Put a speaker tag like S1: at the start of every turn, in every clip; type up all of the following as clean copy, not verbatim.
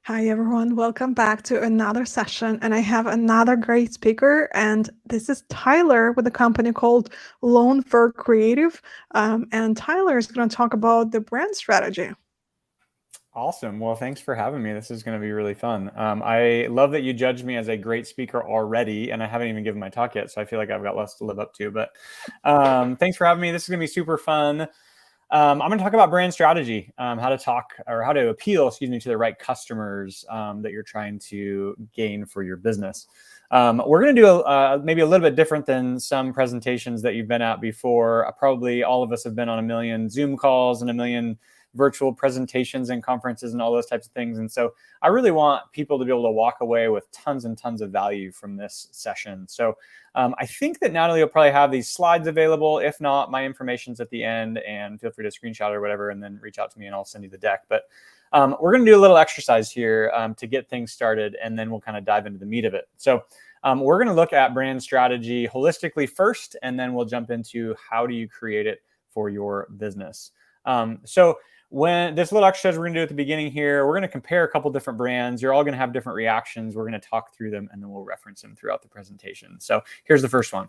S1: Hi, everyone. Welcome back to another session. And I have another great speaker. And this is Tyler with a company called Loan for Creative. And Tyler is going to talk about the brand strategy.
S2: Awesome. Well, thanks for having me. This is going to be really fun. I love that you judged me as a great speaker already, and I haven't even given my talk yet, so I feel like I've got less to live up to. But thanks for having me. This is going to be super fun. I'm going to talk about brand strategy, how to talk or how to appeal, to the right customers that you're trying to gain for your business. We're going to do maybe a little bit different than some presentations that you've been at before. Probably all of us have been on a million Zoom calls and a million virtual presentations and conferences and all those types of things. And so I really want people to be able to walk away with tons and tons of value from this session. So I think that Natalie will probably have these slides available. If not, my information's at the end, and feel free to screenshot or whatever, and then reach out to me and I'll send you the deck. But we're going to do a little exercise here to get things started, and then we'll kind of dive into the meat of it. So we're going to look at brand strategy holistically first, and then we'll jump into how do you create it for your business. So when this little exercise we're going to do at the beginning here, we're going to compare a couple different brands. You're all going to have different reactions. We're going to talk through them, and then we'll reference them throughout the presentation. So here's the first one.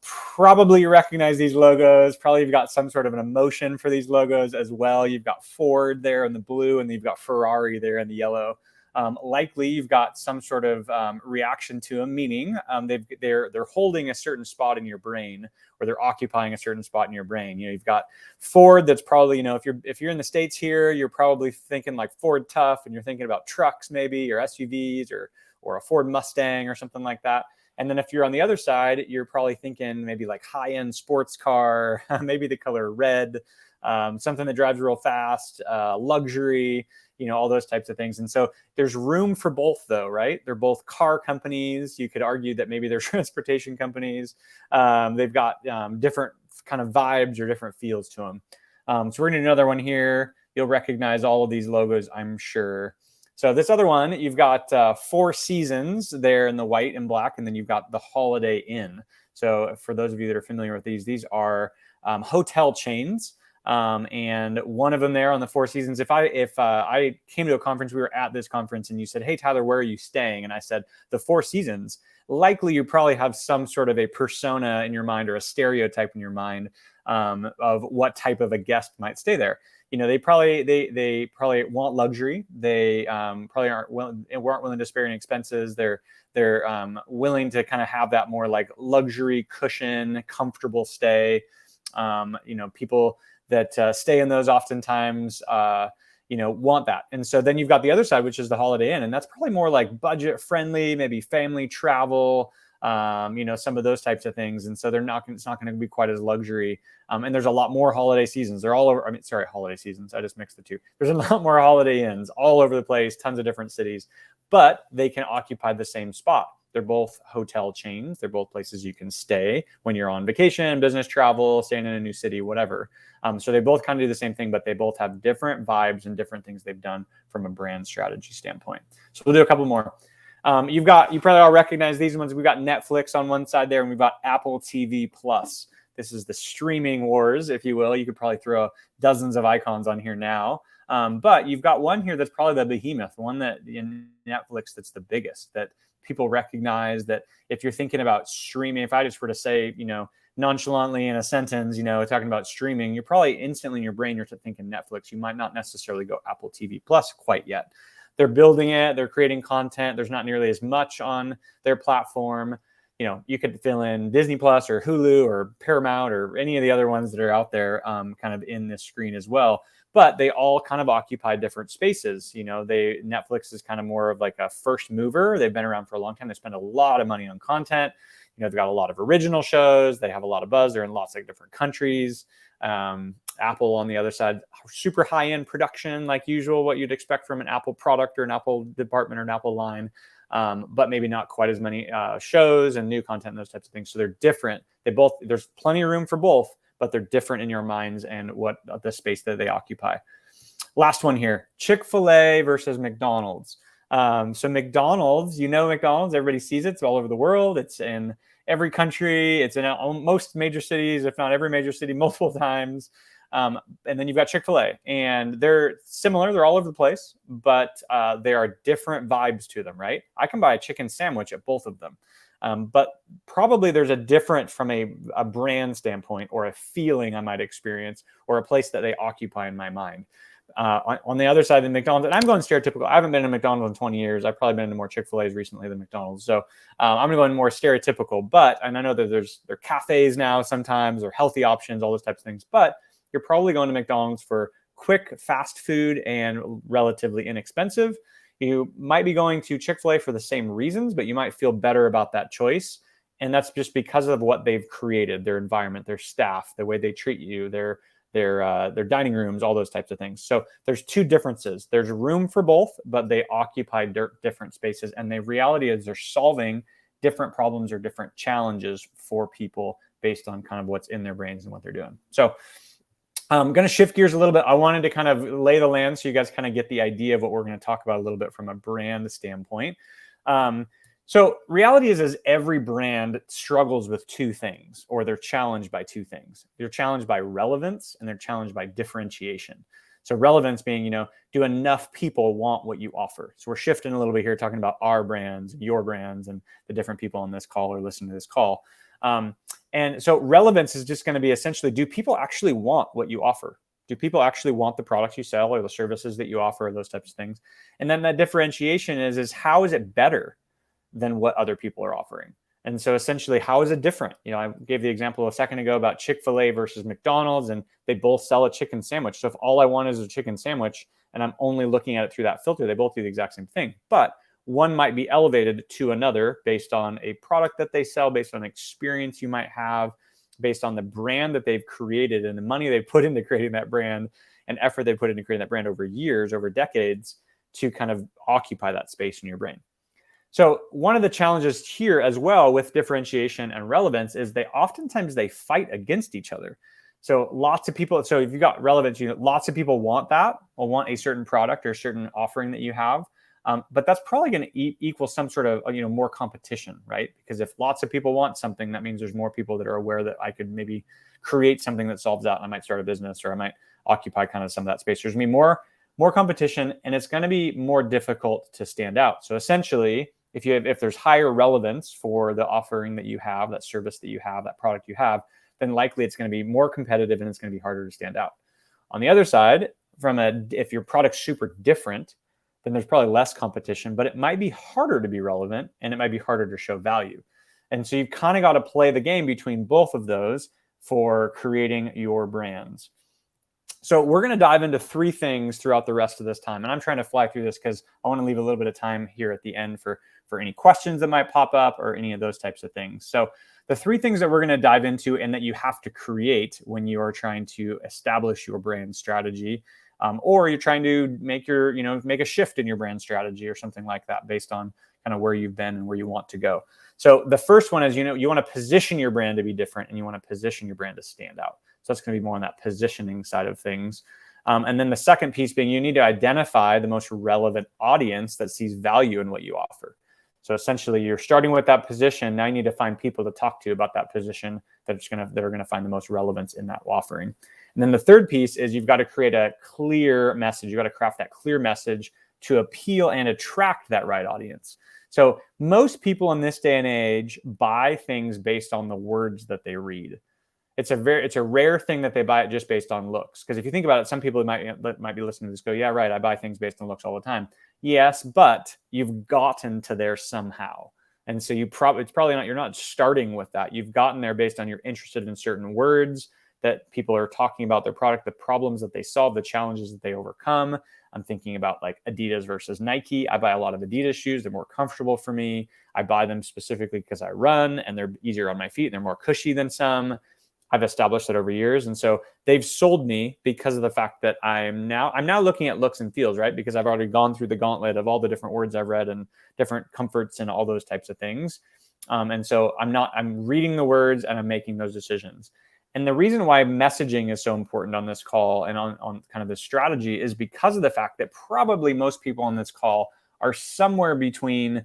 S2: Probably you recognize these logos. Probably you've got some sort of an emotion for these logos as well. You've got Ford there in the blue, and you've got Ferrari there in the yellow. Likely you've got some sort of reaction to them, meaning they're holding a certain spot in your brain, or they're occupying a certain spot in your brain. You've got Ford. That's probably, if you're in the States here, you're probably thinking like Ford Tough, and you're thinking about trucks maybe, or SUVs, or a Ford Mustang or something like that. And then if you're on the other side, you're probably thinking maybe like high-end sports car, maybe the color red, something that drives real fast, luxury, all those types of things. And so there's room for both though, right? They're both car companies. You could argue that maybe they're transportation companies. They've got different kind of vibes or different feels to them. So we're gonna do another one here. You'll recognize all of these logos, I'm sure. So this other one, you've got Four Seasons there in the white and black, and then you've got the Holiday Inn. So for those of you that are familiar with these are hotel chains. And one of them there on the Four Seasons, if I came to a conference, we were at this conference, and you said, hey, Tyler, where are you staying? And I said, the Four Seasons. Likely you probably have some sort of a persona in your mind, or a stereotype in your mind of what type of a guest might stay there. They probably want luxury. They probably aren't willing to spare any expenses. They're willing to kind of have that more like luxury cushion, comfortable stay. People that stay in those oftentimes, want that. And so then you've got the other side, which is the Holiday Inn, and that's probably more like budget friendly, maybe family travel, some of those types of things. And so it's not going to be quite as luxury. And there's a lot more holiday seasons. They're all over. Holiday seasons. I just mixed the two. There's a lot more Holiday Inns all over the place, tons of different cities, but they can occupy the same spot. They're both hotel chains. They're both places you can stay when you're on vacation, business travel, staying in a new city, whatever. So they both kind of do the same thing, but they both have different vibes and different things they've done from a brand strategy standpoint. So we'll do a couple more. You probably all recognize these ones. We've got Netflix on one side there, and we've got Apple TV Plus. This is the streaming wars, if you will. You could probably throw dozens of icons on here now. But you've got one here that's probably the behemoth, one that in Netflix that's the biggest, that people recognize. That if you're thinking about streaming, if I just were to say, nonchalantly in a sentence, talking about streaming, you're probably instantly in your brain, you're thinking Netflix. You might not necessarily go Apple TV Plus quite yet. They're building it. They're creating content. There's not nearly as much on their platform. You could fill in Disney Plus or Hulu or Paramount or any of the other ones that are out there kind of in this screen as well. But they all kind of occupy different spaces. Netflix is kind of more of like a first mover. They've been around for a long time. They spend a lot of money on content. They've got a lot of original shows. They have a lot of buzz. They're in lots of different countries. Apple on the other side, super high-end production, like usual, what you'd expect from an Apple product or an Apple department or an Apple line, but maybe not quite as many shows and new content and those types of things. So they're different. There's plenty of room for both, but they're different in your minds and what the space that they occupy. Last one here, Chick-fil-A versus McDonald's. So McDonald's, McDonald's, everybody sees it. It's all over the world. It's in every country. It's in most major cities, if not every major city, multiple times. And then you've got Chick-fil-A, and they're similar. They're all over the place, but there are different vibes to them, right? I can buy a chicken sandwich at both of them. But probably there's a different from a brand standpoint, or a feeling I might experience, or a place that they occupy in my mind. On the other side of the McDonald's, and I'm going stereotypical. I haven't been to McDonald's in 20 years. I've probably been to more Chick-fil-A's recently than McDonald's. So I'm going to go in more stereotypical. But, and I know that there are cafes now sometimes, or healthy options, all those types of things. But you're probably going to McDonald's for quick, fast food and relatively inexpensive. You might be going to Chick-fil-A for the same reasons, but you might feel better about that choice. And that's just because of what they've created, their environment, their staff, the way they treat you, their dining rooms, all those types of things. So there's two differences. There's room for both, but they occupy different spaces. And the reality is they're solving different problems or different challenges for people based on kind of what's in their brains and what they're doing. So I'm going to shift gears a little bit. I wanted to kind of lay the land so you guys kind of get the idea of what we're going to talk about a little bit from a brand standpoint. So reality is every brand struggles with two things, or they're challenged by two things. They're challenged by relevance, and they're challenged by differentiation. So relevance being, do enough people want what you offer? So we're shifting a little bit here, talking about our brands, your brands, and the different people on this call or listening to this call. And so relevance is just going to be essentially, do people actually want what you offer? Do people actually want the products you sell or the services that you offer, or those types of things? And then that differentiation is how is it better than what other people are offering? And so essentially, how is it different? I gave the example a second ago about Chick-fil-A versus McDonald's, and they both sell a chicken sandwich. So if all I want is a chicken sandwich and I'm only looking at it through that filter, they both do the exact same thing. But one might be elevated to another based on a product that they sell, based on experience you might have, based on the brand that they've created and the money they've put into creating that brand and effort they put into creating that brand over years, over decades, to kind of occupy that space in your brain. So one of the challenges here as well with differentiation and relevance is oftentimes they fight against each other. So lots of people, so if you've got relevance, lots of people want that, or want a certain product or a certain offering that you have. But that's probably going to equal some sort of more competition, right? Because if lots of people want something, that means there's more people that are aware that I could maybe create something that solves that. And I might start a business, or I might occupy kind of some of that space. There's going to be more competition, and it's going to be more difficult to stand out. So essentially, if there's higher relevance for the offering that you have, that service that you have, that product you have, then likely it's going to be more competitive and it's going to be harder to stand out. On the other side, if your product's super different, then there's probably less competition, but it might be harder to be relevant and it might be harder to show value. And so you've kind of got to play the game between both of those for creating your brands. So we're going to dive into three things throughout the rest of this time. And I'm trying to fly through this because I want to leave a little bit of time here at the end for any questions that might pop up or any of those types of things. So the three things that we're going to dive into and that you have to create when you are trying to establish your brand strategy, or you're trying to make a shift in your brand strategy or something like that based on kind of where you've been and where you want to go. So the first one is, you want to position your brand to be different, and you want to position your brand to stand out. So that's going to be more on that positioning side of things. And then the second piece being, you need to identify the most relevant audience that sees value in what you offer. So essentially, you're starting with that position. Now you need to find people to talk to about that position that are going to find the most relevance in that offering. And then the third piece is you've got to create a clear message. You've got to craft that clear message to appeal and attract that right audience. So most people in this day and age buy things based on the words that they read. It's a rare thing that they buy it just based on looks. Because if you think about it, some people might be listening to this go, yeah, right, I buy things based on looks all the time. Yes, but you've gotten to there somehow. And so you're not starting with that. You've gotten there based on you're interested in certain words that people are talking about their product, the problems that they solve, the challenges that they overcome. I'm thinking about like Adidas versus Nike. I buy a lot of Adidas shoes. They're more comfortable for me. I buy them specifically because I run and they're easier on my feet. They're more cushy than some. I've established that over years. And so they've sold me because of the fact that I'm now looking at looks and feels, right? Because I've already gone through the gauntlet of all the different words I've read and different comforts and all those types of things. And so I'm reading the words and I'm making those decisions. And the reason why messaging is so important on this call and on kind of this strategy is because of the fact that probably most people on this call are somewhere between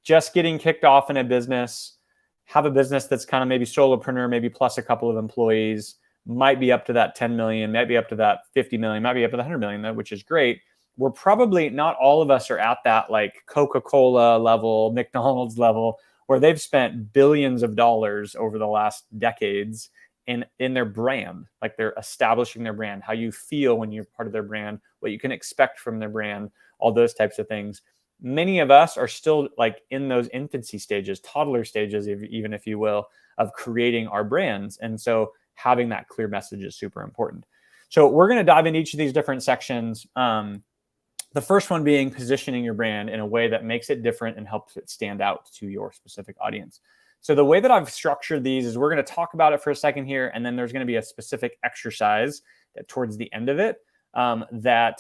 S2: just getting kicked off in a business, have a business that's kind of maybe solopreneur, maybe plus a couple of employees, might be up to that 10 million, might be up to that 50 million, might be up to the 100 million, which is great. We're probably not all of us are at that like Coca-Cola level, McDonald's level, where they've spent billions of dollars over the last decades in their brand. Like they're establishing their brand, how you feel when you're part of their brand, what you can expect from their brand, all those types of things. Many of us are still like in those infancy stages, toddler stages, even if you will, of creating our brands. And so having that clear message is super important. So we're going to dive into each of these different sections. The first one being positioning your brand in a way that makes it different and helps it stand out to your specific audience. So the way that I've structured these is we're going to talk about it for a second here, and then there's going to be a specific exercise that towards the end of it that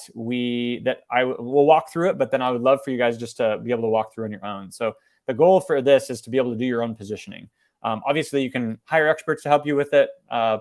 S2: I will walk through it, but then I would love for you guys just to be able to walk through on your own. So the goal for this is to be able to do your own positioning. Obviously, you can hire experts to help you with it.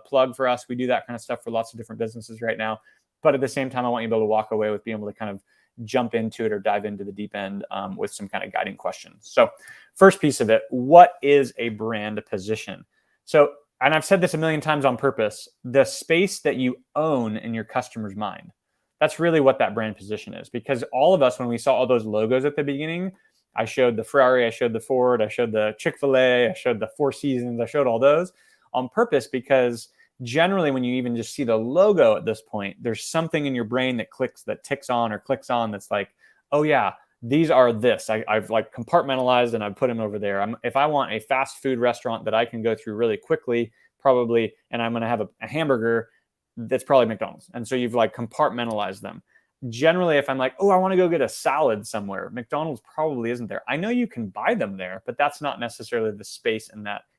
S2: Plug for us. We do that kind of stuff for lots of different businesses right now. But at the same time, I want you to be able to walk away with being able to kind of jump into it or dive into the deep end with some kind of guiding questions. So first piece of it, what is a brand position? So, and I've said this a million times on purpose, the space that you own in your customer's mind. That's really what that brand position is. Because all of us, when we saw all those logos at the beginning, I showed the Ferrari, I showed the Ford, I showed the ChickfilA, I showed the Four Seasons, I showed all those on purpose because generally when you even just see the logo at this point, there's something in your brain that ticks on or clicks on that's like, oh yeah, these are this. I've like compartmentalized and I've put them over there. If I want a fast food restaurant that I can go through really quickly, probably, and I'm going to have a hamburger, that's probably McDonald's. And so you've like compartmentalized them. Generally, if I'm like, oh, I want to go get a salad somewhere, McDonald's probably isn't there. I know you can buy them there, but that's not necessarily the space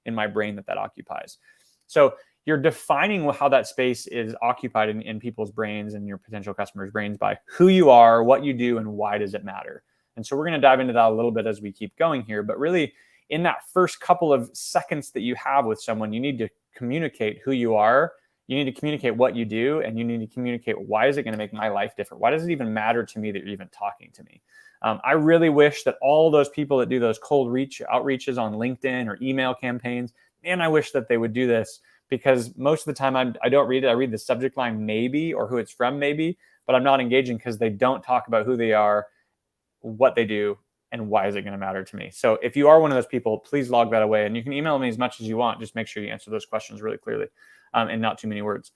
S2: in my brain that occupies. So you're defining how that space is occupied in people's brains and your potential customers' brains by who you are, what you do, and why does it matter. And so we're going to dive into that a little bit as we keep going here. But really, in that first couple of seconds that you have with someone, you need to communicate who you are. You need to communicate what you do, and you need to communicate why is it going to make my life different? Why does it even matter to me that you're even talking to me? I really wish that all those people that do those cold outreaches on LinkedIn or email campaigns, man, I wish that they would do this because most of the time I don't read it. I read the subject line maybe or who it's from maybe, but I'm not engaging because they don't talk about who they are, what they do, and why is it going to matter to me? So if you are one of those people, please log that away. And you can email me as much as you want. Just make sure you answer those questions really clearly and not too many words.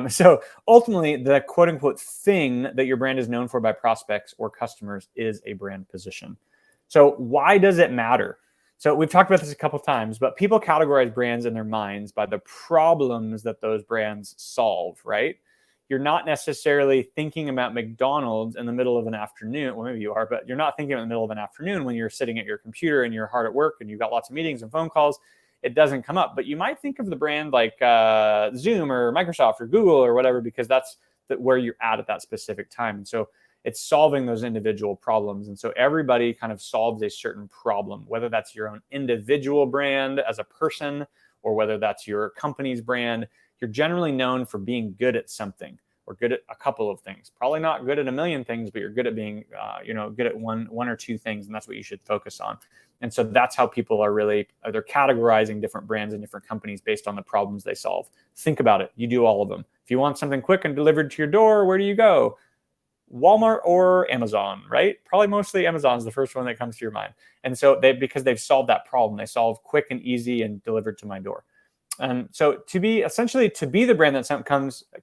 S2: So ultimately, the quote unquote thing that your brand is known for by prospects or customers is a brand position. So why does it matter? So we've talked about this a couple of times, but people categorize brands in their minds by the problems that those brands solve, right? You're not necessarily thinking about McDonald's in the middle of an afternoon. Well, maybe you are, but you're not thinking in the middle of an afternoon when you're sitting at your computer and you're hard at work and you've got lots of meetings and phone calls. It doesn't come up, but you might think of the brand like Zoom or Microsoft or Google or whatever, because that's where you're at that specific time. And so it's solving those individual problems. And so everybody kind of solves a certain problem, whether that's your own individual brand as a person or whether that's your company's brand. You're generally known for being good at something or good at a couple of things. Probably not good at a million things, but you're good at being, good at one or two things, and that's what you should focus on. And so that's how people are they're categorizing different brands and different companies based on the problems they solve. Think about it. You do all of them. If you want something quick and delivered to your door, where do you go? Walmart or Amazon, right? Probably mostly Amazon is the first one that comes to your mind. And so because they've solved that problem, they solve quick and easy and delivered to my door. So to be the brand that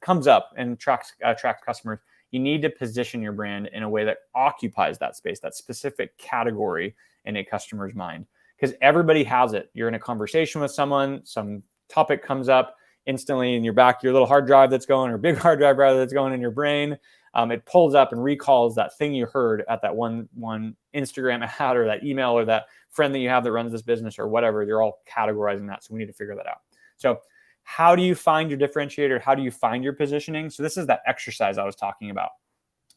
S2: comes up and attracts customers, you need to position your brand in a way that occupies that space, that specific category in a customer's mind, because everybody has it. You're in a conversation with someone, some topic comes up instantly in your little hard drive that's going, or big hard drive rather, that's going in your brain. It pulls up and recalls that thing you heard at that one Instagram ad or that email or that friend that you have that runs this business or whatever. You're all categorizing that. So we need to figure that out. So how do you find your differentiator? How do you find your positioning? So this is that exercise I was talking about.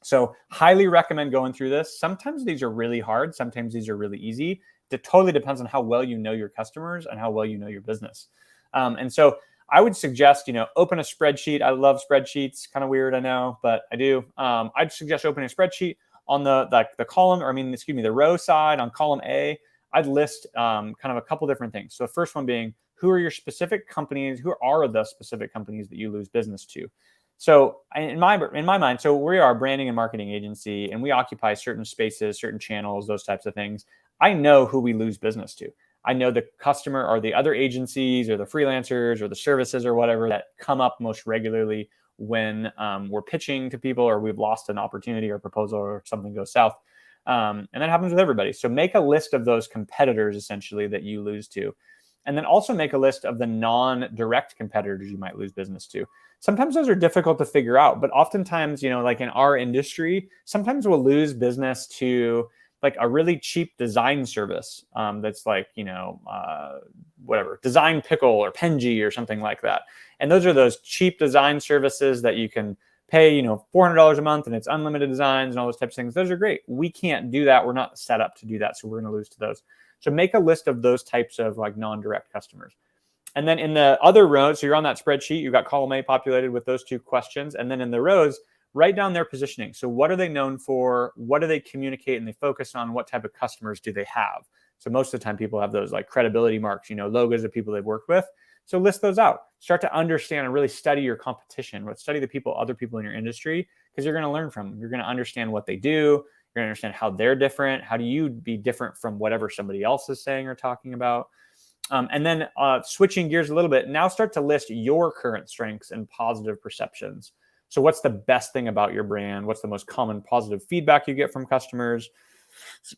S2: So highly recommend going through this. Sometimes these are really hard. Sometimes these are really easy. It totally depends on how well you know your customers and how well you know your business. And so I would suggest, open a spreadsheet. I love spreadsheets. Kind of weird, I know, but I do. I'd suggest opening a spreadsheet on the row side on column A. I'd list kind of a couple different things. So the first one being who are your specific companies, who are the specific companies that you lose business to. So in my mind, so we are a branding and marketing agency, and we occupy certain spaces, certain channels, those types of things. I know who we lose business to. I know the customer or the other agencies or the freelancers or the services or whatever that come up most regularly when we're pitching to people, or we've lost an opportunity or proposal, or something goes south. And that happens with everybody. So make a list of those competitors essentially that you lose to. And then also make a list of the non-direct competitors you might lose business to. Sometimes those are difficult to figure out, but oftentimes, like in our industry, sometimes we'll lose business to like a really cheap design service that's like, whatever, Design Pickle or Penji or something like that. And those are those cheap design services that you can pay, $400 a month and it's unlimited designs and all those types of things. Those are great. We can't do that. We're not set up to do that. So we're going to lose to those. So make a list of those types of like non-direct customers. And then in the other rows, so you're on that spreadsheet, you've got column A populated with those two questions. And then in the rows, write down their positioning. So what are they known for? What do they communicate and they focus on? What type of customers do they have? So most of the time people have those like credibility marks, logos of people they've worked with. So list those out. Start to understand and really study your competition. Study the other people in your industry, because you're going to learn from them. You're going to understand what they do. You're going to understand how they're different. How do you be different from whatever somebody else is saying or talking about? And then switching gears a little bit, now start to list your current strengths and positive perceptions. So what's the best thing about your brand? What's the most common positive feedback you get from customers?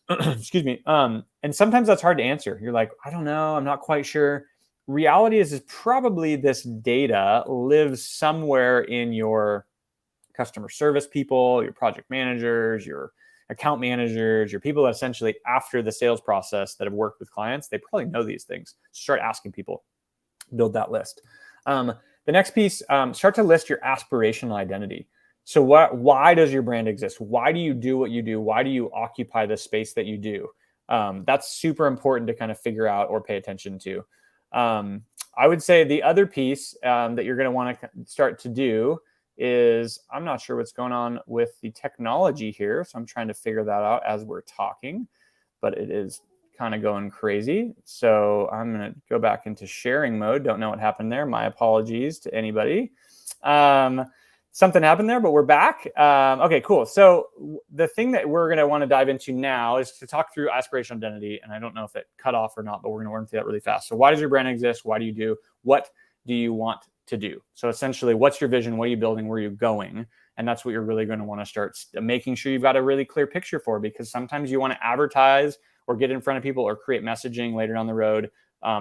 S2: Excuse me. And sometimes that's hard to answer. You're like, I don't know. I'm not quite sure. Reality is probably this data lives somewhere in your customer service people, your project managers, your account managers, your people that essentially after the sales process that have worked with clients, they probably know these things. Start asking people, build that list. The next piece, start to list your aspirational identity. So why does your brand exist? Why do you do what you do? Why do you occupy the space that you do? That's super important to kind of figure out or pay attention to. I would say the other piece that you're going to want to start to do is, I'm not sure what's going on with the technology here, so I'm trying to figure that out as we're talking, but it is kind of going crazy. So I'm going to go back into sharing mode. Don't know what happened there. My apologies to anybody. Something happened there, but we're back. Okay, cool. So the thing that we're going to want to dive into now is to talk through aspirational identity. And I don't know if it cut off or not, but we're going to run through that really fast. So why does your brand exist? Why do you do? What do you want to do? So essentially, what's your vision? What are you building? Where are you going? And that's what you're really going to want to start making sure you've got a really clear picture for, because sometimes you want to advertise or get in front of people or create messaging later down the road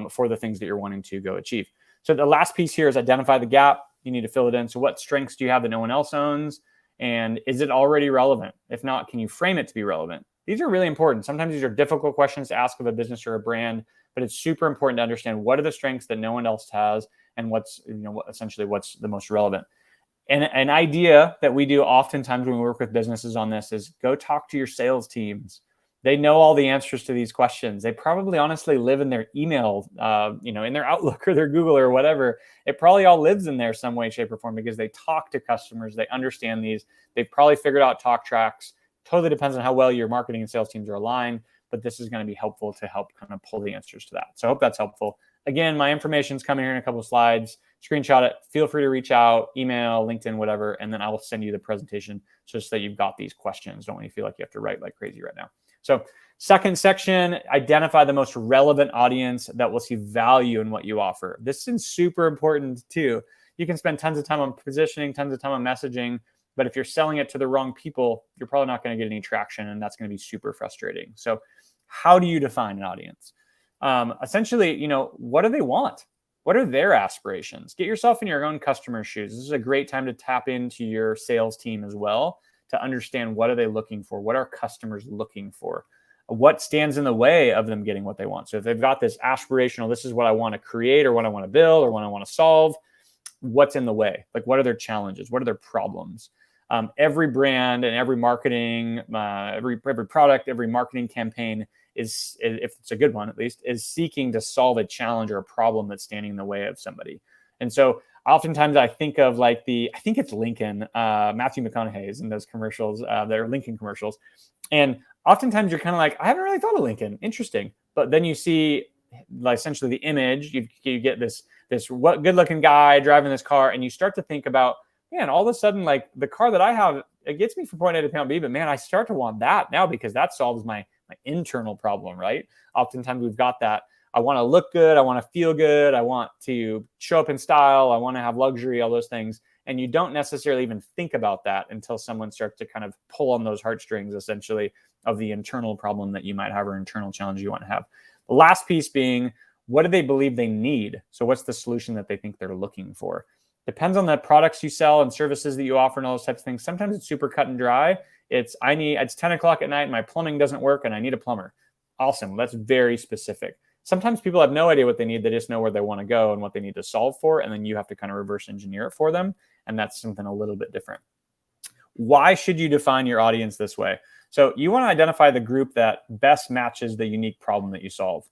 S2: for the things that you're wanting to go achieve. So the last piece here is identify the gap. You need to fill it in. So what strengths do you have that no one else owns? And is it already relevant? If not, can you frame it to be relevant? These are really important. Sometimes these are difficult questions to ask of a business or a brand, but it's super important to understand what are the strengths that no one else has and what's the most relevant. And an idea that we do oftentimes when we work with businesses on this is go talk to your sales teams. They know all the answers to these questions. They probably honestly live in their email, in their Outlook or their Google or whatever. It probably all lives in there some way, shape, or form, because they talk to customers. They understand these. They've probably figured out talk tracks. Totally depends on how well your marketing and sales teams are aligned, but this is going to be helpful to help kind of pull the answers to that. So I hope that's helpful. Again, my information is coming here in a couple of slides. Screenshot it. Feel free to reach out, email, LinkedIn, whatever, and then I will send you the presentation just so that you've got these questions. Don't want you to feel like you have to write like crazy right now. So second section, identify the most relevant audience that will see value in what you offer. This is super important too. You can spend tons of time on positioning, tons of time on messaging, but if you're selling it to the wrong people, you're probably not going to get any traction, and that's going to be super frustrating. So how do you define an audience? Essentially, what do they want? What are their aspirations? Get yourself in your own customer's shoes. This is a great time to tap into your sales team as well to understand what are they looking for? What are customers looking for? What stands in the way of them getting what they want? So if they've got this aspirational, this is what I want to create or what I want to build or what I want to solve, what's in the way? Like, what are their challenges? What are their problems? Every brand and every marketing, every product, every marketing campaign is, if it's a good one at least, is seeking to solve a challenge or a problem that's standing in the way of somebody. And so oftentimes I think of I think it's Lincoln, Matthew McConaughey is in those commercials, they're Lincoln commercials. And oftentimes you're kind of like, I haven't really thought of Lincoln. Interesting. But then you see like essentially the image. You get this what good looking guy driving this car, and you start to think about, man, all of a sudden, like the car that I have, it gets me from point A to point B, but man, I start to want that now because that solves my internal problem, right? Oftentimes we've got that. I want to look good. I want to feel good. I want to show up in style. I want to have luxury, all those things. And you don't necessarily even think about that until someone starts to kind of pull on those heartstrings, essentially, of the internal problem that you might have or internal challenge you want to have. The last piece being, what do they believe they need? So what's the solution that they think they're looking for? Depends on the products you sell and services that you offer and all those types of things. Sometimes it's super cut and dry. It's 10 o'clock at night, my plumbing doesn't work and I need a plumber. Awesome. That's very specific. Sometimes people have no idea what they need. They just know where they want to go and what they need to solve for. And then you have to kind of reverse engineer it for them. And that's something a little bit different. Why should you define your audience this way? So you want to identify the group that best matches the unique problem that you solve.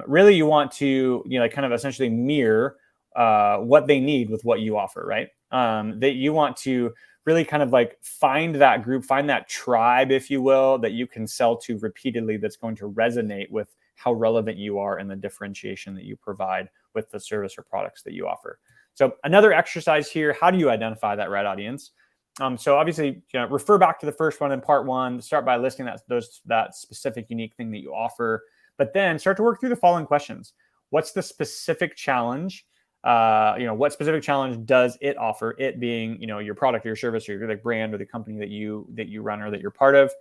S2: Really, you want to, kind of essentially mirror what they need with what you offer, right? That you want to really kind of like find that group, find that tribe, if you will, that you can sell to repeatedly that's going to resonate with how relevant you are and the differentiation that you provide with the service or products that you offer. So another exercise here, how do you identify that right audience? So obviously, refer back to the first one in part one, start by listing that specific unique thing that you offer, but then start to work through the following questions. What's the specific challenge? What specific challenge does it offer? It being, your product or your service or your brand or the company that you run or that you're part of.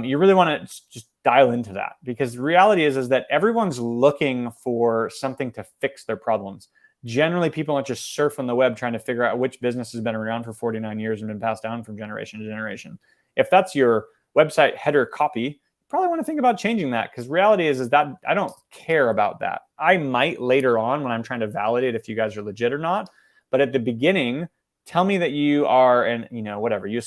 S2: You really want to just dial into that, because the reality is that everyone's looking for something to fix their problems. Generally, people aren't just surfing the web trying to figure out which business has been around for 49 years and been passed down from generation to generation. If that's your website header copy, you probably want to think about changing that, because reality is that I don't care about that. I might later on when I'm trying to validate if you guys are legit or not. But at the beginning, tell me that you are, and whatever, you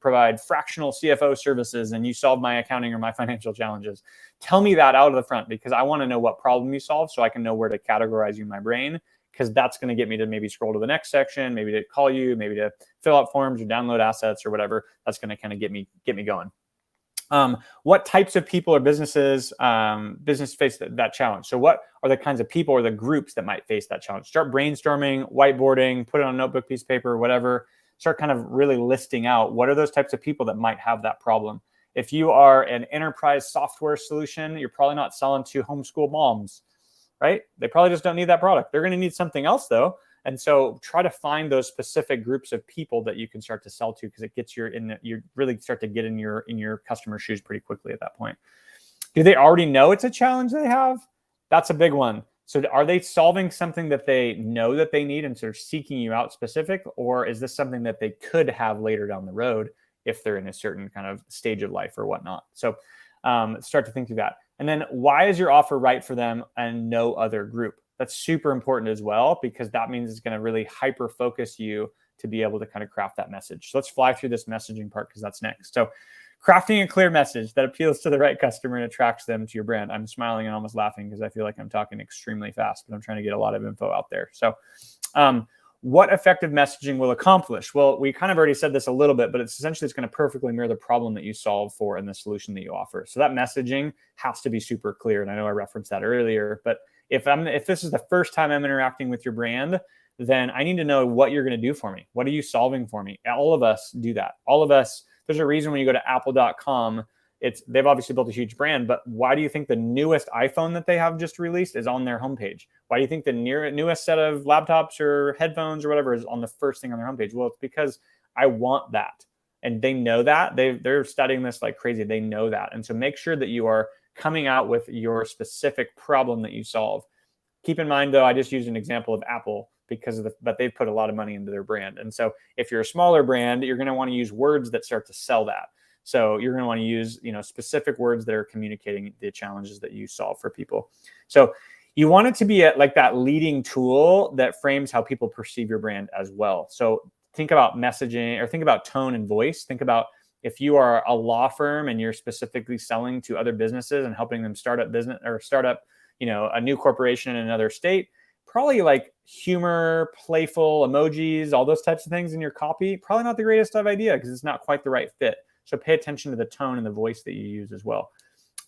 S2: provide fractional CFO services and you solve my accounting or my financial challenges. Tell me that out of the front, because I want to know what problem you solve so I can know where to categorize you in my brain, because that's going to get me to maybe scroll to the next section, maybe to call you, maybe to fill out forms or download assets or whatever. That's going to kind of get me going. What types of people or businesses face that challenge? So what are the kinds of people or the groups that might face that challenge? Start brainstorming, whiteboarding, put it on a notebook, piece of paper, whatever. Start kind of really listing out what are those types of people that might have that problem. If you are an enterprise software solution, you're probably not selling to homeschool moms, right? They probably just don't need that product. They're going to need something else though. And so try to find those specific groups of people that you can start to sell to, because it gets you really start to get in your customer's shoes pretty quickly at that point. Do they already know it's a challenge they have? That's a big one. So are they solving something that they know that they need and sort of seeking you out specific, or is this something that they could have later down the road if they're in a certain kind of stage of life or whatnot? So start to think through that. And then why is your offer right for them and no other group? That's super important as well, because that means it's going to really hyper focus you to be able to kind of craft that message. So let's fly through this messaging part, because that's next. So crafting a clear message that appeals to the right customer and attracts them to your brand. I'm smiling and almost laughing because I feel like I'm talking extremely fast, but I'm trying to get a lot of info out there. So what effective messaging will accomplish? Well, we kind of already said this a little bit, but it's going to perfectly mirror the problem that you solve for and the solution that you offer. So that messaging has to be super clear. And I know I referenced that earlier, but if this is the first time I'm interacting with your brand, then I need to know what you're going to do for me. What are you solving for me? All of us do that. All of us, there's a reason when you go to apple.com, they've obviously built a huge brand, but why do you think the newest iPhone that they have just released is on their homepage? Why do you think the newest set of laptops or headphones or whatever is on the first thing on their homepage? Well, it's because I want that. And they know that. They're studying this like crazy. They know that. And so make sure that you are coming out with your specific problem that you solve. Keep in mind, though, I just used an example of Apple but they've put a lot of money into their brand. And so if you're a smaller brand, you're going to want to use words that start to sell that. So you're going to want to use, specific words that are communicating the challenges that you solve for people. So you want it to be like that leading tool that frames how people perceive your brand as well. So think about messaging, or think about tone and voice. Think about if you are a law firm and you're specifically selling to other businesses and helping them start up a new corporation in another state, probably like humor, playful emojis, all those types of things in your copy, probably not the greatest of idea, because it's not quite the right fit. So pay attention to the tone and the voice that you use as well.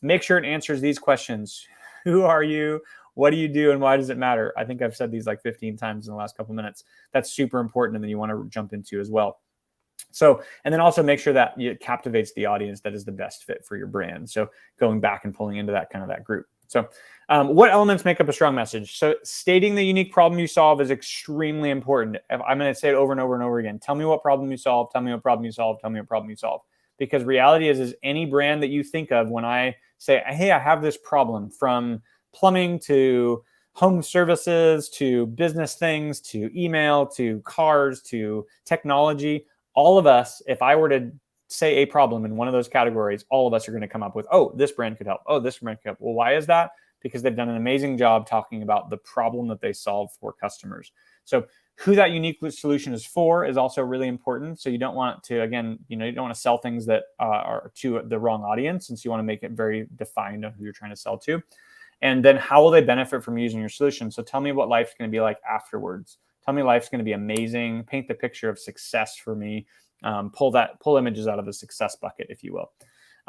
S2: Make sure it answers these questions. Who are you? What do you do? And why does it matter? I think I've said these like 15 times in the last couple minutes. That's super important, and then you want to jump into as well. So, and then also make sure that it captivates the audience that is the best fit for your brand. So going back and pulling into that kind of that group. So what elements make up a strong message? So stating the unique problem you solve is extremely important. I'm going to say it over and over and over again. Tell me what problem you solve. Tell me what problem you solve. Tell me what problem you solve. Because reality is any brand that you think of when I say, hey, I have this problem, from plumbing to home services to business things to email to cars to technology, all of us, if I were to say a problem in one of those categories, all of us are going to come up with, oh, this brand could help. Oh, this brand could help. Well, why is that? Because they've done an amazing job talking about the problem that they solve for customers. So who that unique solution is for is also really important. So you don't want to, again, you don't want to sell things that are to the wrong audience, since you want to make it very defined on who you're trying to sell to. And then how will they benefit from using your solution? So tell me what life's going to be like afterwards. Tell me life's going to be amazing. Paint the picture of success for me. Pull images out of the success bucket, if you will.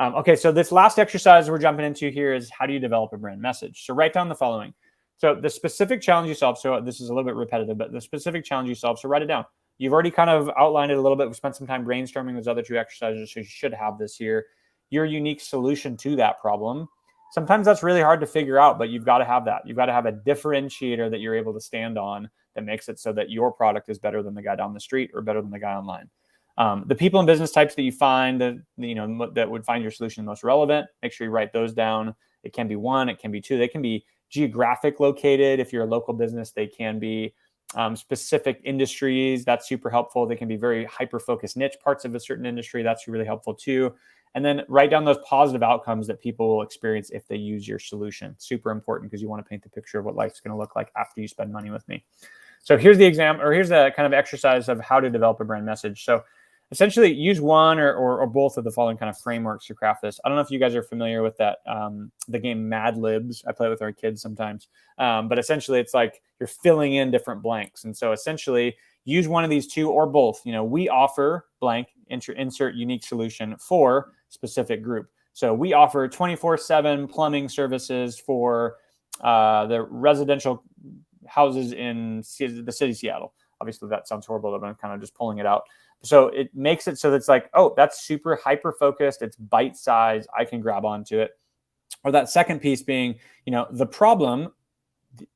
S2: Okay, so this last exercise we're jumping into here is, how do you develop a brand message? So write down the following. So the specific challenge you solve, so this is a little bit repetitive, but the specific challenge you solve, so write it down. You've already kind of outlined it a little bit. We spent some time brainstorming those other two exercises, so you should have this here. Your unique solution to that problem. Sometimes that's really hard to figure out, but you've got to have that. You've got to have a differentiator that you're able to stand on that makes it so that your product is better than the guy down the street or better than the guy online. The people and business types that you find that would find your solution most relevant, make sure you write those down. It can be one, it can be two. They can be geographic located. If you're a local business, they can be specific industries. That's super helpful. They can be very hyper-focused niche parts of a certain industry. That's really helpful too. And then write down those positive outcomes that people will experience if they use your solution. Super important, because you want to paint the picture of what life's going to look like after you spend money with me. So here's the here's the kind of exercise of how to develop a brand message. So essentially use one or both of the following kind of frameworks to craft this. I don't know if you guys are familiar with that, the game Mad Libs. I play with our kids sometimes. But essentially it's like you're filling in different blanks. And so essentially use one of these two or both. We offer blank, insert unique solution for specific group. So we offer 24/7 plumbing services for the residential houses in the city of Seattle. Obviously that sounds horrible, but I'm kind of just pulling it out. So it makes it so that's like, oh, that's super hyper focused. It's bite size. I can grab onto it. Or that second piece being, the problem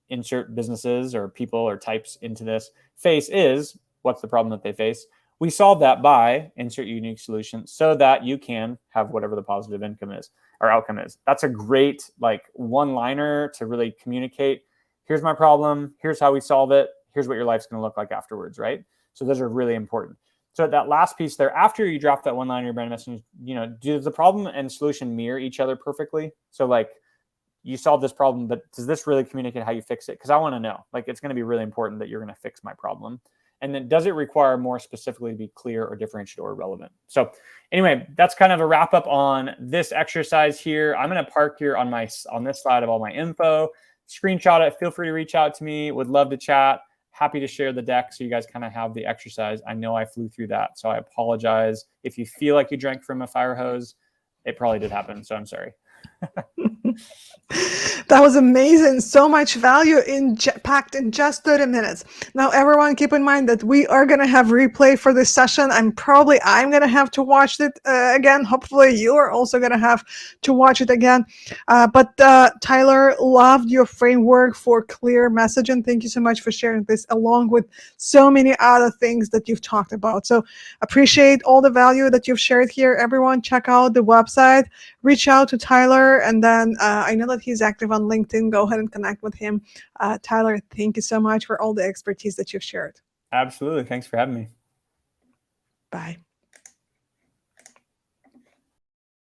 S2: insert businesses or people or types into this face is, what's the problem that they face? We solve that by insert unique solution so that you can have whatever the positive income is or outcome is. That's a great one-liner to really communicate. Here's my problem. Here's how we solve it. Here's what your life's going to look like afterwards, right? So those are really important. So that last piece there, after you drop that one line in your brand message, do the problem and solution mirror each other perfectly? So you solve this problem, but does this really communicate how you fix it? Because I want to know. It's going to be really important that you're going to fix my problem. And then does it require more specifically to be clear or differentiated or relevant? So anyway, that's kind of a wrap up on this exercise here. I'm going to park here on this slide of all my info. Screenshot it. Feel free to reach out to me. Would love to chat. Happy to share the deck so you guys kind of have the exercise. I know I flew through that, so I apologize. If you feel like you drank from a fire hose, it probably did happen, so I'm sorry.
S1: That was amazing. So much value packed in just 30 minutes. Now, everyone, keep in mind that we are going to have replay for this session. I'm going to have to watch it again. Hopefully, you are also going to have to watch it again. But Tyler, loved your framework for clear messaging. Thank you so much for sharing this, along with so many other things that you've talked about. So appreciate all the value that you've shared here. Everyone, check out the website. Reach out to Tyler, and then I know that he's active on LinkedIn. Go ahead and connect with him. Tyler, thank you so much for all the expertise that you've shared.
S2: Absolutely. Thanks for having me.
S1: Bye.